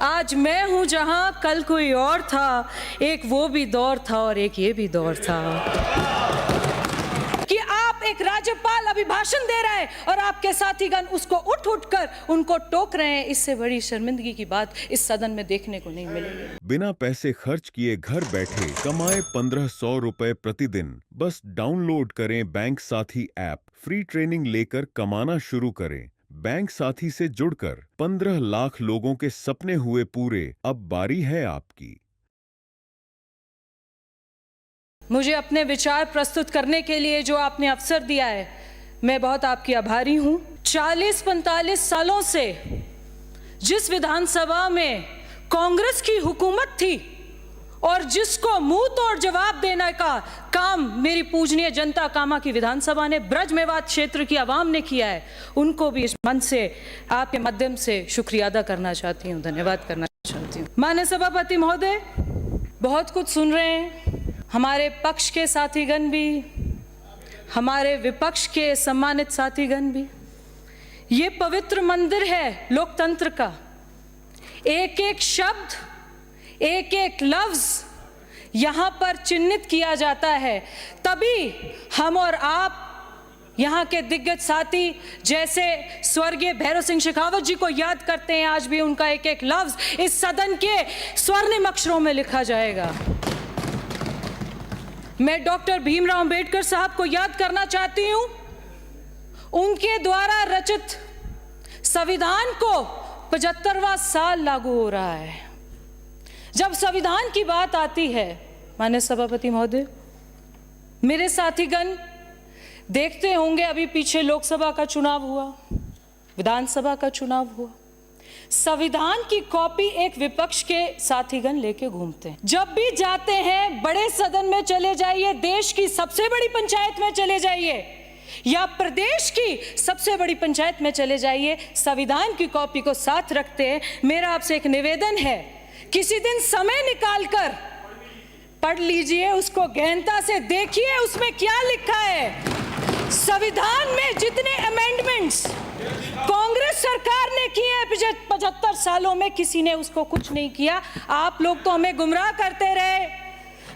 आज मैं हूं जहां कल कोई और था, एक वो भी दौर था और एक ये भी दौर था कि आप एक राज्यपाल अभिभाषण दे रहे हैं और आपके साथीगण उसको उठ कर उनको टोक रहे हैं। इससे बड़ी शर्मिंदगी की बात इस सदन में देखने को नहीं मिलेगी। बिना पैसे खर्च किए घर बैठे कमाए 1500 रुपए प्रतिदिन। बस डाउनलोड करें बैंक साथी ऐप। फ्री ट्रेनिंग लेकर कमाना शुरू करें। बैंक साथी से जुड़कर 15 लाख लोगों के सपने हुए पूरे। अब बारी है आपकी। मुझे अपने विचार प्रस्तुत करने के लिए जो आपने अवसर दिया है, मैं बहुत आपकी आभारी हूं। 40-45 सालों से जिस विधानसभा में कांग्रेस की हुकूमत थी और जिसको मुंह तोड़ जवाब देने का काम मेरी पूजनीय जनता कामा की विधानसभा ने, ब्रज मेवात क्षेत्र की आवाम ने किया है, उनको भी इस मंच से आपके माध्यम से शुक्रिया अदा करना चाहती हूँ, धन्यवाद करना चाहती हूँ। माननीय सभापति महोदय, बहुत कुछ सुन रहे हैं। हमारे पक्ष के साथीगण भी, हमारे विपक्ष के सम्मानित साथीगण भी। ये पवित्र मंदिर है लोकतंत्र का। एक एक शब्द, एक एक लफ्ज यहाँ पर चिन्हित किया जाता है, तभी हम और आप यहाँ के दिग्गज साथी जैसे स्वर्गीय भैरव सिंह शेखावत जी को याद करते हैं। आज भी उनका एक एक लफ्ज इस सदन के स्वर्णिम अक्षरों में लिखा जाएगा। मैं डॉक्टर भीमराव अंबेडकर साहब को याद करना चाहती हूँ। उनके द्वारा रचित संविधान को 75वां साल लागू हो रहा है। जब संविधान की बात आती है, माननीय सभापति महोदय, मेरे साथीगण देखते होंगे, अभी पीछे लोकसभा का चुनाव हुआ, विधानसभा का चुनाव हुआ। संविधान की कॉपी एक विपक्ष के साथीगण लेके घूमते हैं। जब भी जाते हैं, बड़े सदन में चले जाइए, देश की सबसे बड़ी पंचायत में चले जाइए या प्रदेश की सबसे बड़ी पंचायत में चले जाइए, संविधान की कॉपी को साथ रखते हैं। मेरा आपसे एक निवेदन है, किसी दिन समय निकालकर पढ़ लीजिए, उसको गहनता से देखिए, उसमें क्या लिखा है। संविधान में जितने अमेंडमेंट्स कांग्रेस सरकार ने किए हैं 75 सालों में, किसी ने उसको कुछ नहीं किया। आप लोग तो हमें गुमराह करते रहे।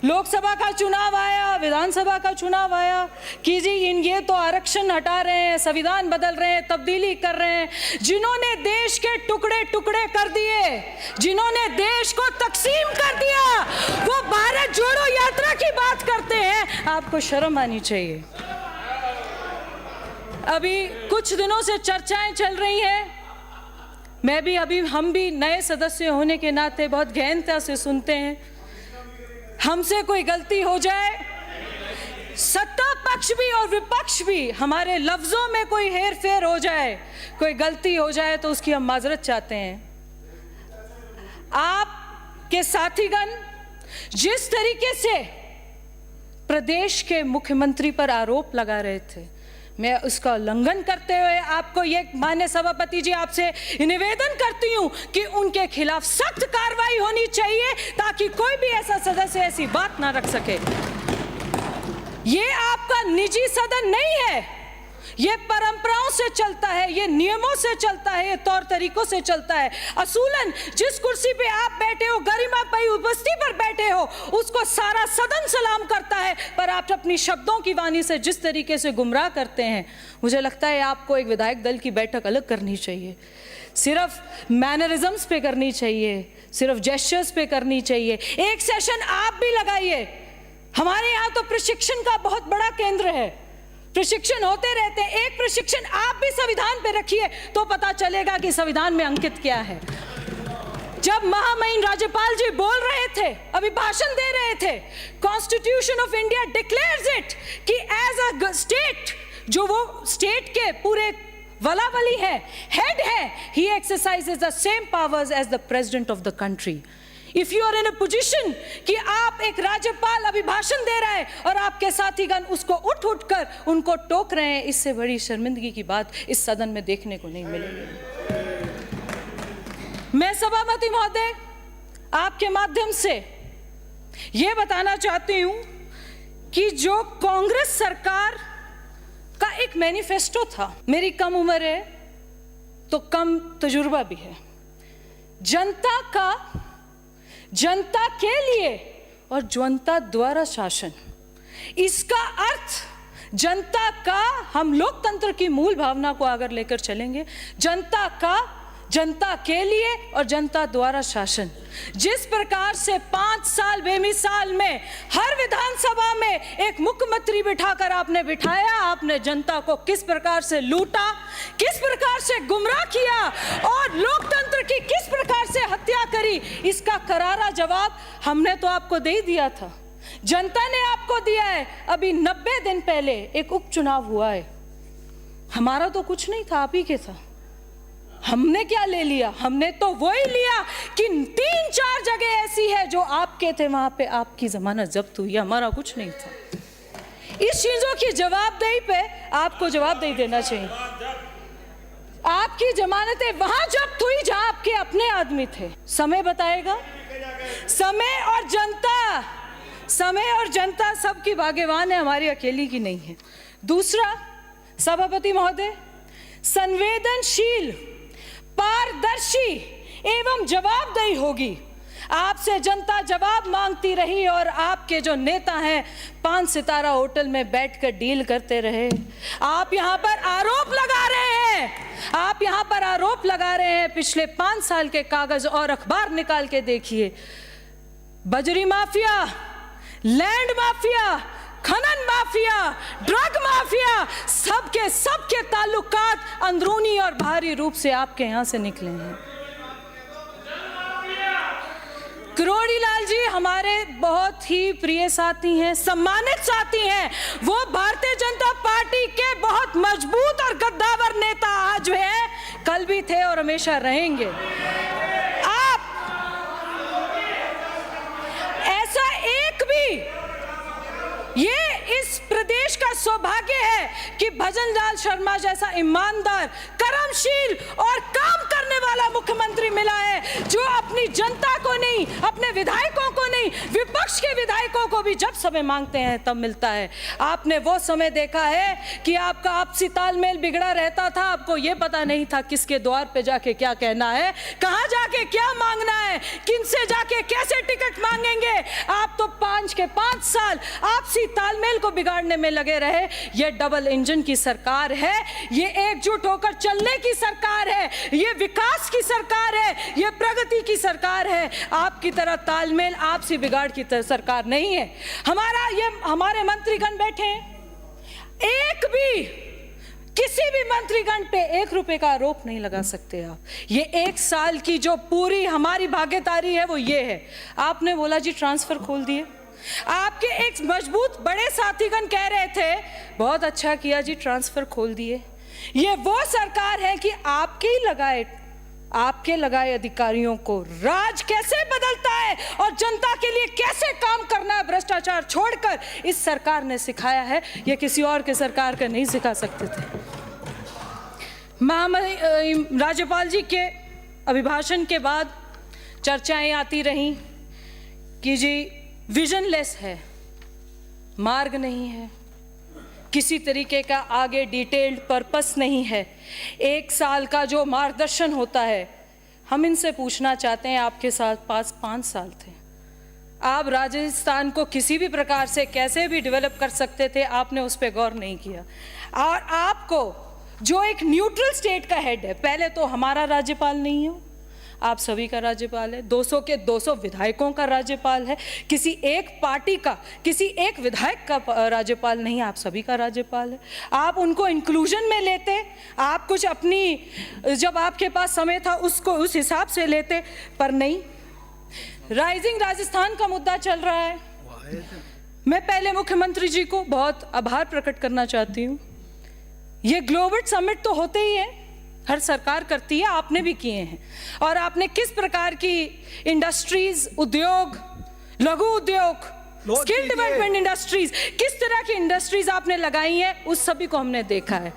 लोकसभा का चुनाव आया, विधानसभा का चुनाव आया कि जी ये तो आरक्षण हटा रहे हैं, संविधान बदल रहे हैं, तब्दीली कर रहे हैं। जिन्होंने देश के टुकड़े टुकड़े कर दिए, जिन्होंने देश को तकसीम कर दिया, वो भारत जोड़ो यात्रा की बात करते हैं। आपको शर्म आनी चाहिए। अभी कुछ दिनों से चर्चाएं चल रही हैं, मैं भी हम भी नए सदस्य होने के नाते बहुत गहनता से सुनते हैं। हमसे कोई गलती हो जाए, सत्ता पक्ष भी और विपक्ष भी, हमारे लफ्जों में कोई हेर फेर हो जाए, कोई गलती हो जाए तो उसकी हम माजरत चाहते हैं। आपके साथीगण जिस तरीके से प्रदेश के मुख्यमंत्री पर आरोप लगा रहे थे, मैं उसका उल्लंघन करते हुए आपको ये, माननीय सभापति जी, आपसे निवेदन करती हूं कि उनके खिलाफ सख्त कार्रवाई होनी चाहिए ताकि कोई भी ऐसा सदस्य ऐसी बात ना रख सके। ये आपका निजी सदन नहीं है, ये परंपराओं से चलता है, ये नियमों से चलता है, ये तौर तरीकों से चलता है। असूलन जिस कुर्सी पे आप बैठे हो, गरिमा पाई उपस्थिति पर बैठे हो, उसको सारा सदन सलाम करता है, पर आप अपनी शब्दों की वाणी से जिस तरीके से गुमराह करते हैं, मुझे लगता है आपको एक विधायक दल की बैठक अलग करनी चाहिए। सिर्फ मैनरिज्म्स पे करनी चाहिए, सिर्फ जेस्चर्स पे करनी चाहिए। एक सेशन आप भी लगाइए। हमारे यहाँ तो प्रशिक्षण का बहुत बड़ा केंद्र है, प्रशिक्षण होते रहते हैं। एक प्रशिक्षण आप भी संविधान पे रखिए तो पता चलेगा कि संविधान में अंकित क्या है। जब महामहिम राज्यपाल जी बोल रहे थे, अभिभाषण दे रहे थे, constitution of India declares it कि एज अ स्टेट, जो वो स्टेट के पूरे वलावली है, हेड है, he exercises the same powers as the president of the country. If you are in a position कि आप एक राज्यपाल अभिभाषण दे रहे हैं और आपके साथीगण उसको उठ कर उनको टोक रहे हैं, इससे बड़ी शर्मिंदगी की बात इस सदन में देखने को नहीं मिलेगी। मैं सभापति महोदय आपके माध्यम से यह बताना चाहती हूं कि जो कांग्रेस सरकार का एक मैनिफेस्टो था, मेरी कम उम्र है तो कम तजुर्बा भी है, जनता का, जनता के लिए और जनता द्वारा शासन, इसका अर्थ जनता का, हम लोकतंत्र की मूल भावना को अगर लेकर चलेंगे, जनता का, जनता के लिए और जनता द्वारा शासन, जिस प्रकार से 5 साल बेमिसाल में हर विधानसभा में एक मुख्यमंत्री बिठाकर आपने बिठाया, आपने जनता को किस प्रकार से लूटा, किस प्रकार से गुमराह किया और लोकतंत्र की किस प्रकार से हत्या करी, इसका करारा जवाब हमने तो आपको दे दिया था, जनता ने आपको दिया है। अभी 90 दिन पहले एक उपचुनाव हुआ है, हमारा तो कुछ नहीं था, आप ही के था। हमने क्या ले लिया? हमने तो वही लिया कि 3-4 जगह ऐसी है जो आपके थे, वहां पे आपकी जमानत जब्त हुई, हमारा कुछ नहीं था। इस चीजों की जवाबदेही पे आपको जवाबदेही देना चाहिए। आपकी जमानतें वहां जब्त हुई जहां आपके अपने आदमी थे। समय बताएगा, समय और जनता, समय और जनता सबकी भाग्यवान है, हमारी अकेली की नहीं है। दूसरा, सभापति महोदय, संवेदनशील, पारदर्शी एवं जवाबदेही होगी। आपसे जनता जवाब मांगती रही और आपके जो नेता हैं 5 सितारा होटल में बैठकर डील करते रहे। आप यहाँ पर आरोप लगा रहे हैं, आप यहाँ पर आरोप लगा रहे हैं। पिछले 5 साल के कागज और अखबार निकाल के देखिए, बजरी माफिया, लैंड माफिया, खनन माफिया, ड्रग माफिया, सबके ताल्लुकात अंदरूनी और बाहरी रूप से आपके यहां से निकले हैं। किरोड़ी लाल जी हमारे बहुत ही प्रिय साथी हैं, सम्मानित साथी हैं। वो भारतीय जनता पार्टी के बहुत मजबूत और कद्दावर नेता आज है, कल भी थे और हमेशा रहेंगे। आप ऐसा एक भी, ये इस प्रदेश का सौभाग्य है कि भजन लाल शर्मा जैसा ईमानदार, कर्मशील और काम करने वाला मुख्यमंत्री मिला है, जो अपनी जनता को नहीं, अपने विधायकों को नहीं, विपक्ष के विधायकों को भी जब समय मांगते हैं तब मिलता है। आपने वो समय देखा है कि आपका आपसी तालमेल बिगड़ा रहता था, आपको ये पता नहीं था किसके द्वार पे जाके क्या कहना है, कहां जाके क्या मांगना है, किनसे जाके कैसे टिकट मांगेंगे। आप तो 5 साल आपसी तालमेल को बिगाड़ने में लगे रहे। ये डबल इंजन की सरकार है, ये एकजुट होकर चलने की सरकार है, ये विकास की सरकार है, ये प्रगति की सरकार है। आपकी तरह तालमेल, आपसी बिगाड़ की तरह सरकार नहीं है। हमारे मंत्रीगण बैठे हैं, एक भी, किसी भी मंत्रीगण पे 1 रुपए का आरोप नहीं लगा सकते आप। ये 1 साल की जो पूरी हमारी भागीदारी है वो ये है। आपने बोला जी ट्रांसफर खोल दिए, आपके एक मजबूत बड़े साथीगण कह रहे थे बहुत अच्छा किया जी ट्रांसफर खोल दिए। ये वो सरकार है कि आपके लगाए अधिकारियों को राज कैसे बदलता है और जनता के लिए कैसे काम करना है, भ्रष्टाचार छोड़कर इस सरकार ने सिखाया है। ये किसी और के सरकार का नहीं सिखा सकते थे। राज्यपाल जी के अभिभाषण के बाद चर्चाएं आती रहीं कि जी विजनलेस है, मार्ग नहीं है, किसी तरीके का आगे डिटेल्ड पर्पस नहीं है। 1 साल का जो मार्गदर्शन होता है, हम इनसे पूछना चाहते हैं, आपके साथ 5 साल थे, आप राजस्थान को किसी भी प्रकार से कैसे भी डेवलप कर सकते थे, आपने उस पर गौर नहीं किया। और आपको जो एक न्यूट्रल स्टेट का हेड है, पहले तो हमारा राज्यपाल नहीं है, आप सभी का राज्यपाल है, 200 के 200 विधायकों का राज्यपाल है, किसी एक पार्टी का, किसी एक विधायक का राज्यपाल नहीं, आप सभी का राज्यपाल है। आप उनको इंक्लूजन में लेते, आप कुछ अपनी, जब आपके पास समय था उसको उस हिसाब से लेते, पर नहीं। राइजिंग राजस्थान का मुद्दा चल रहा है, मैं पहले मुख्यमंत्री जी को बहुत आभार प्रकट करना चाहती हूँ। ये ग्लोबल समिट तो होते ही है, हर सरकार करती है, आपने भी किए हैं, और आपने किस प्रकार की इंडस्ट्रीज, उद्योग, लघु उद्योग, स्किल डेवलपमेंट इंडस्ट्रीज, किस तरह की इंडस्ट्रीज आपने लगाई हैं, उस सभी को हमने देखा है।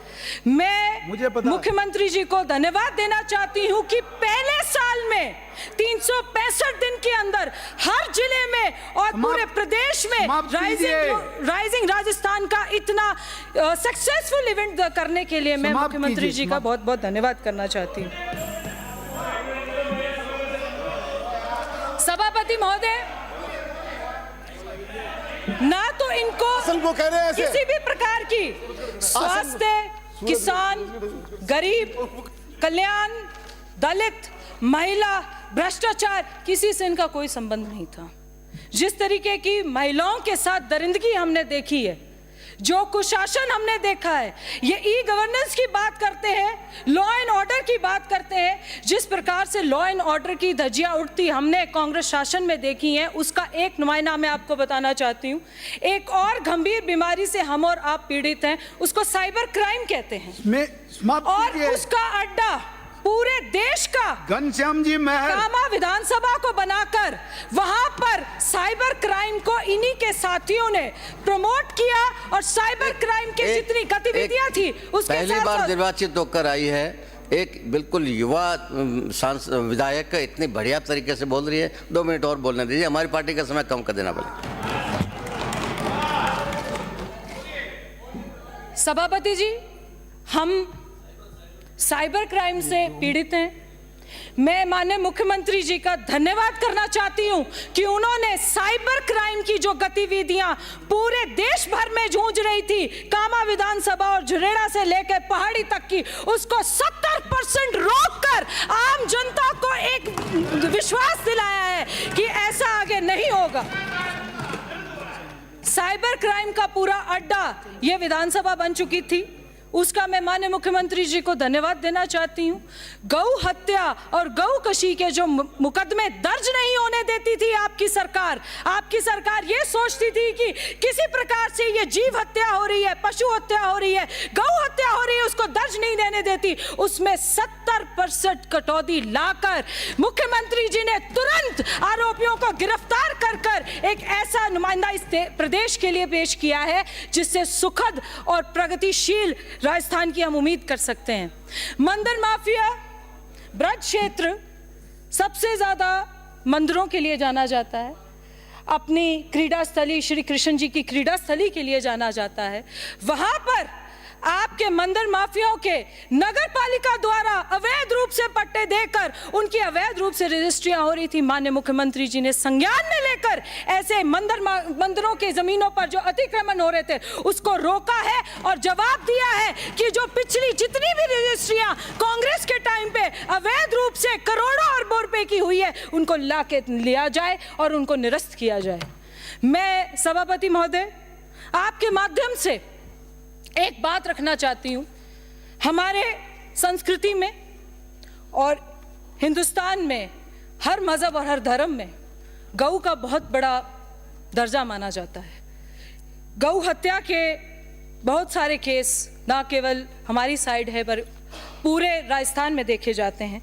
मैं मुख्यमंत्री जी को धन्यवाद देना चाहती हूं कि पहले साल में 365 दिन के अंदर हर जिले में और पूरे प्रदेश में राइजिंग राजस्थान का इतना सक्सेसफुल इवेंट करने के लिए मैं मुख्यमंत्री जी का बहुत बहुत धन्यवाद करना चाहती हूँ। सभापति महोदय, ना तो इनको वो कह रहे हैं ऐसे। किसी भी प्रकार की स्वास्थ्य, किसान, गरीब, कल्याण, दलित, महिला, भ्रष्टाचार, किसी से इनका कोई संबंध नहीं था। जिस तरीके की महिलाओं के साथ दरिंदगी हमने देखी है, जो कुशासन हमने देखा है, ये ई गवर्नेंस की बात करते हैं, लॉ एंड ऑर्डर की बात करते हैं, जिस प्रकार से लॉ एंड ऑर्डर की धज्जियां उड़ती हमने कांग्रेस शासन में देखी हैं, उसका एक नुमाइंदा मैं आपको बताना चाहती हूं। एक और गंभीर बीमारी से हम और आप पीड़ित हैं, उसको साइबर क्राइम कहते हैं, और उसका अड्डा पूरे देश का घनश्याम जी महल कामा विधानसभा को बनाकर वहां पर साइबर क्राइम को इन्हीं के साथियों ने प्रमोट किया, और साइबर क्राइम के जितनी गतिविधियां थी उसके पहली बार निर्वाचित होकर आई है, एक बिल्कुल युवा विधायक इतनी बढ़िया तरीके से बोल रही है। 2 मिनट और बोलने दीजिए, हमारी पार्टी का समय कम कर देना पड़ेगा। सभापति जी, हम साइबर क्राइम से पीड़ित हैं। मैं माननीय मुख्यमंत्री जी का धन्यवाद करना चाहती हूं कि उन्होंने साइबर क्राइम की जो गतिविधियां पूरे देश भर में जूझ रही थी, कामा विधानसभा और झुरेड़ा से लेकर पहाड़ी तक की, उसको 70% रोककर आम जनता को एक विश्वास दिलाया है कि ऐसा आगे नहीं होगा। साइबर क्राइम का पूरा अड्डा ये विधानसभा बन चुकी थी, उसका मैं माननीय मुख्यमंत्री जी को धन्यवाद देना चाहती हूँ। गौ हत्या और गौ कशी के जो मुकदमे दर्ज नहीं होने देती थी आपकी सरकार ये सोचती थी कि किसी प्रकार से ये जीव हत्या हो रही है, पशु हत्या हो रही है, गौ हत्या हो रही है, उसको दर्ज नहीं देने देती। उसमें 70% कटौती लाकर मुख्यमंत्री जी ने तुरंत आरोपियों को गिरफ्तार कर एक ऐसा नुमाइंदा इस प्रदेश के लिए पेश किया है जिससे सुखद और प्रगतिशील राजस्थान की हम उम्मीद कर सकते हैं। मंदिर माफिया, ब्रज क्षेत्र सबसे ज्यादा मंदिरों के लिए जाना जाता है, अपनी क्रीड़ा स्थली श्री कृष्ण जी की क्रीड़ा स्थली के लिए जाना जाता है। वहां पर आपके मंदिर माफियाओं के नगर पालिका द्वारा अवैध रूप से पट्टे देकर उनकी अवैध रूप से रजिस्ट्रियां हो रही थी। माननीय मुख्यमंत्री जी ने संज्ञान में लेकर ऐसे मंदिरों के जमीनों पर जो अतिक्रमण हो रहे थे उसको रोका है और जवाब दिया है कि जो पिछली जितनी भी रजिस्ट्रियां कांग्रेस के टाइम पे अवैध रूप से करोड़ों अरबों रुपए की हुई है उनको लाके लिया जाए और उनको निरस्त किया जाए। मैं सभापति महोदय आपके माध्यम से एक बात रखना चाहती हूं, हमारे संस्कृति में और हिंदुस्तान में हर मजहब और हर धर्म में गौ का बहुत बड़ा दर्जा माना जाता है। गौ हत्या के बहुत सारे केस ना केवल हमारी साइड है पर पूरे राजस्थान में देखे जाते हैं।